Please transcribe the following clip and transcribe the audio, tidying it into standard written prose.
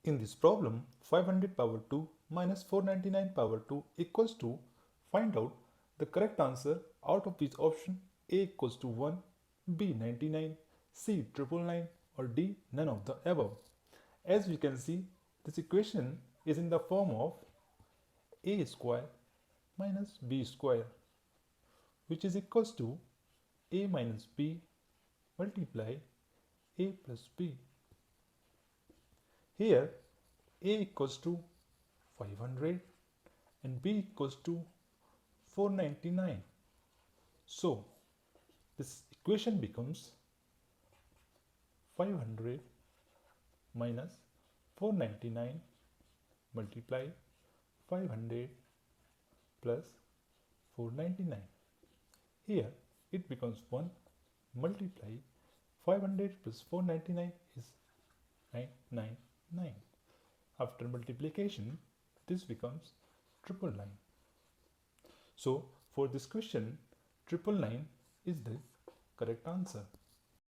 In this problem, 500 power 2 minus 499 power 2 equals to, find out the correct answer out of which option: A equals to 1, B 99, C 999, or D none of the above. As we can see, this equation is in the form of A square minus B square, which is equals to A minus B multiply A plus B. Here A equals to 500 and B equals to 499. So this equation becomes 500 minus 499 multiply 500 plus 499. Here it becomes 1 multiply 500 plus 499 is 999. After multiplication, this becomes 999. So for this question, 999 is the correct answer.